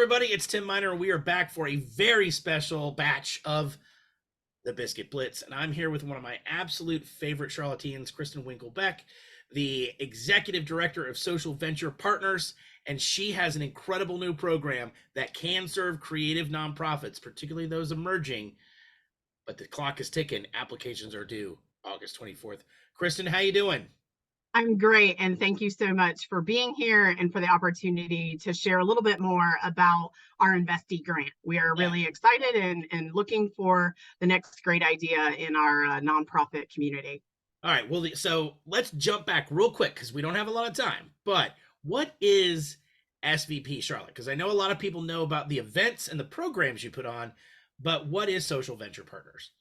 everybody, it's Tim Miner, and we are back for a very special batch of the Biscuit Blitz. And I'm here with one of my absolute favorite Charlatans, Kristin Winke Beck, the Executive Director of Social Venture Partners. And she has an incredible new program that can serve creative nonprofits, particularly those emerging. But the clock is ticking. Applications are due August 24th. Kristin, how you doing? I'm great, and thank you so much for being here and for the opportunity to share a little bit more about our Investee Grant. We are really excited and looking for the next great idea in our nonprofit community. All right, well, so let's jump back real quick because we don't have a lot of time. But what is SVP Charlotte? Because I know a lot of people know about the events and the programs you put on, but what is Social Venture Partners?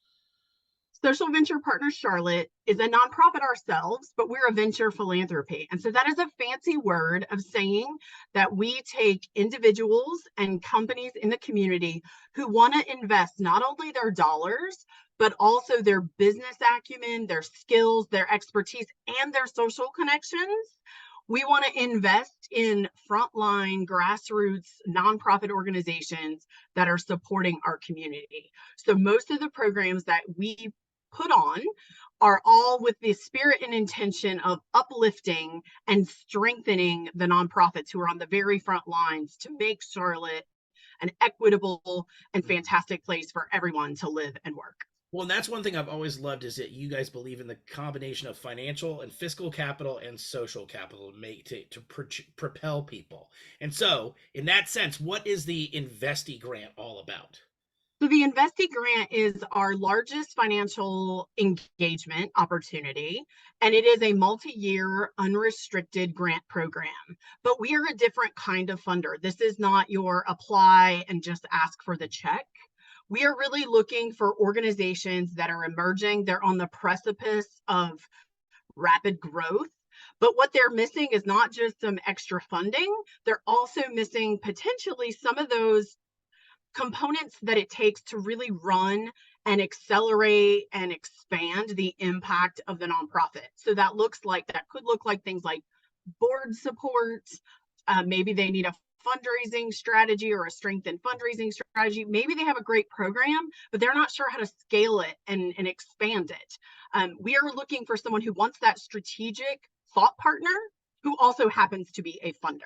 Social Venture Partners Charlotte is a nonprofit ourselves, but we're a venture philanthropy. And so that is a fancy word of saying that we take individuals and companies in the community who want to invest not only their dollars, but also their business acumen, their skills, their expertise, and their social connections. We want to invest in frontline grassroots nonprofit organizations that are supporting our community. So most of the programs that we put on are all with the spirit and intention of uplifting and strengthening the nonprofits who are on the very front lines to make Charlotte an equitable and fantastic place for everyone to live and work. Well, and that's one thing I've always loved is that you guys believe in the combination of financial and fiscal capital and social capital to propel people. And so, in that sense, what is the Investee Grant all about? So the Investee Grant is our largest financial engagement opportunity, and it is a multi-year unrestricted grant program. But we are a different kind of funder. This is not your apply and just ask for the check. We are really looking for organizations that are emerging. They're on the precipice of rapid growth. But what they're missing is not just some extra funding. They're also missing potentially some of those components that it takes to really run and accelerate and expand the impact of the nonprofit. So that could look like things like board support. Maybe they need a fundraising strategy or a strengthened fundraising strategy. Maybe they have a great program, but they're not sure how to scale it and expand it. We are looking for someone who wants that strategic thought partner who also happens to be a funder.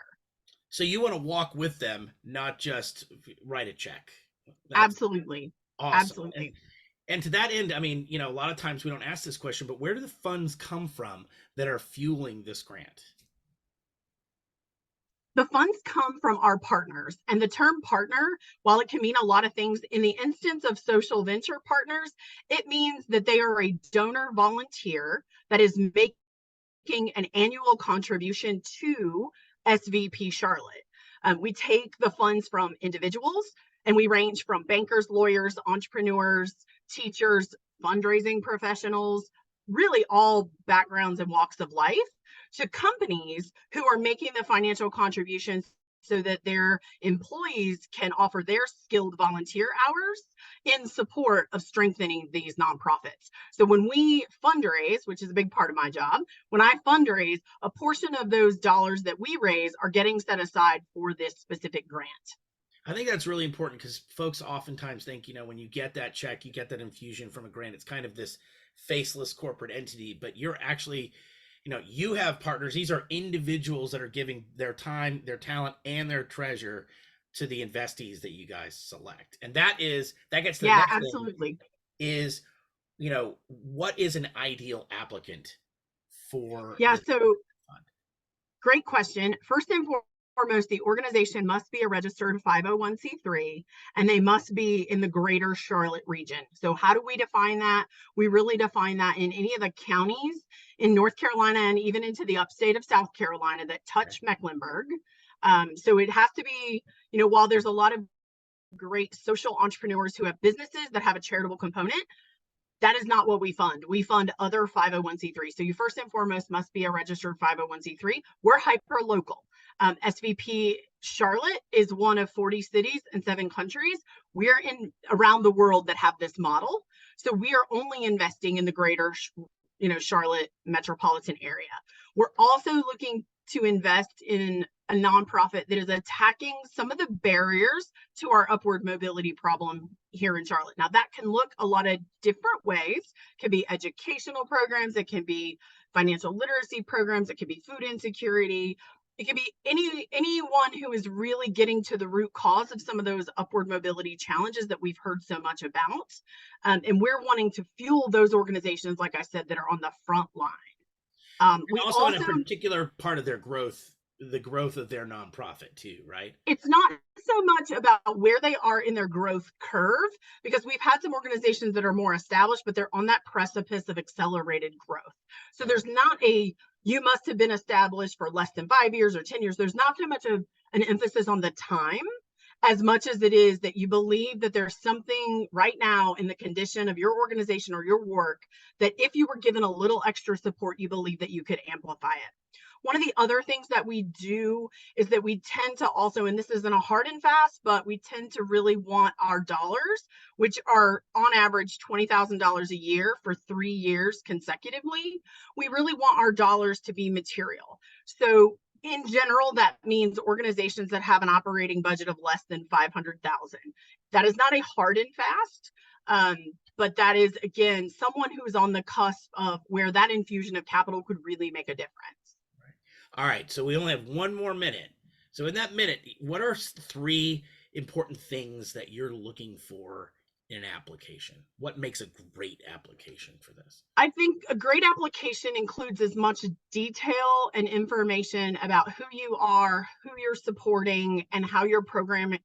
So you want to walk with them, not just write a check. That's absolutely awesome. Absolutely. And to that end, I mean, a lot of times we don't ask this question, but where do the funds come from that are fueling this grant? The funds come from our partners, and the term partner, while it can mean a lot of things, in the instance of Social Venture Partners, it means that they are a donor volunteer that is making an annual contribution to SVP Charlotte. We take the funds from individuals, and we range from bankers, lawyers, entrepreneurs, teachers, fundraising professionals, really all backgrounds and walks of life, to companies who are making the financial contributions so that their employees can offer their skilled volunteer hours in support of strengthening these nonprofits. So when we fundraise, which is a big part of my job, when I fundraise, a portion of those dollars that we raise are getting set aside for this specific grant. I think that's really important because folks oftentimes think, when you get that check, you get that infusion from a grant, it's kind of this faceless corporate entity, but you're actually, you have partners. These are individuals that are giving their time, their talent, and their treasure to the investees that you guys select. And that gets to the next absolutely. thing is, what is an ideal applicant for? So great question. First and foremost, the organization must be a registered 501c3, and they must be in the greater Charlotte region. So how do we define that? We really define that in any of the counties in North Carolina and even into the upstate of South Carolina that touch Mecklenburg. So it has to be, while there's a lot of great social entrepreneurs who have businesses that have a charitable component, that is not what we fund. We fund other 501c3. So you first and foremost must be a registered 501c3. We're hyper local. SVP Charlotte is one of 40 cities and 7 countries. We're in around the world that have this model. So we are only investing in the greater Charlotte metropolitan area. We're also looking to invest in a nonprofit that is attacking some of the barriers to our upward mobility problem here in Charlotte. Now, that can look a lot of different ways. It can be educational programs, it can be financial literacy programs, it can be food insecurity. It can be anyone who is really getting to the root cause of some of those upward mobility challenges that we've heard so much about. And we're wanting to fuel those organizations, like I said, that are on the front line. And We also in a also, particular part of their growth, the growth of their nonprofit too, right? it's not so much about where they are in their growth curve, because we've had some organizations that are more established, but they're on that precipice of accelerated growth. So there's not a, you must have been established for less than 5 years or 10 years. There's not so much of an emphasis on the time as much as it is that you believe that there's something right now in the condition of your organization or your work that if you were given a little extra support, you believe that you could amplify it. One of the other things that we do is that we tend to also, and this isn't a hard and fast, but we tend to really want our dollars, which are on average $20,000 a year for 3 years consecutively. We really want our dollars to be material. So in general, that means organizations that have an operating budget of less than 500,000. That is not a hard and fast, but that is, again, someone who's on the cusp of where that infusion of capital could really make a difference. All right, so we only have one more minute. So in that minute, what are 3 important things that you're looking for in an application? What makes a great application for this? I think a great application includes as much detail and information about who you are, who you're supporting, and how your programs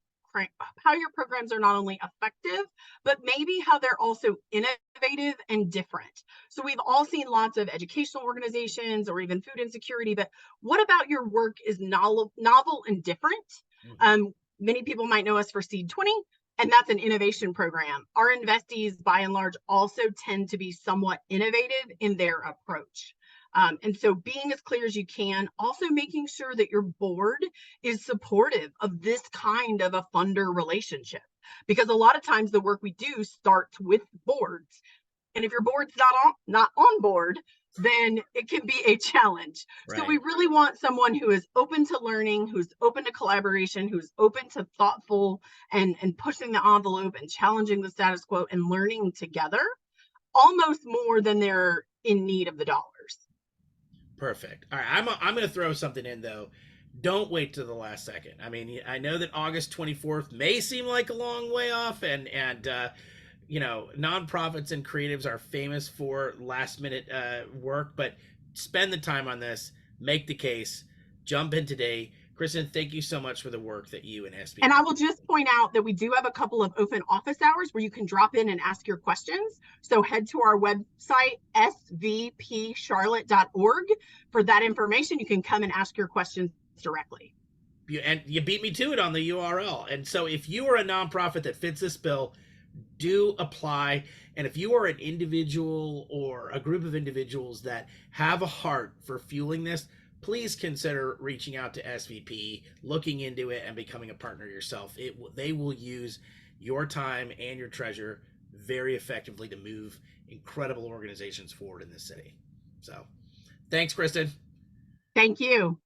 are not only effective, but maybe how they're also innovative and different. So we've all seen lots of educational organizations or even food insecurity, but what about your work is novel and different? Many people might know us for Seed 20, and that's an innovation program. Our investees, by and large, also tend to be somewhat innovative in their approach. And so being as clear as you can, also making sure that your board is supportive of this kind of a funder relationship. Because a lot of times the work we do starts with boards. And if your board's not on board, then it can be a challenge. Right. So we really want someone who is open to learning, who's open to collaboration, who's open to thoughtful and pushing the envelope and challenging the status quo and learning together, almost more than they're in need of the dollars. Perfect. All right, I'm going to throw something in though. Don't wait to the last second. I mean, I know that August 24th may seem like a long way off, and you know, nonprofits and creatives are famous for last minute work, but spend the time on this, make the case, jump in today. Kristin, thank you so much for the work that you and SVP. And I will just point out that we do have a couple of open office hours where you can drop in and ask your questions. So head to our website, svpcharlotte.org, for that information. You can come and ask your questions directly. And you beat me to it on the URL. And so if you are a nonprofit that fits this bill, do apply. And if you are an individual or a group of individuals that have a heart for fueling this, please consider reaching out to SVP, looking into it, and becoming a partner yourself. They will use your time and your treasure very effectively to move incredible organizations forward in this city. So thanks, Kristin. Thank you.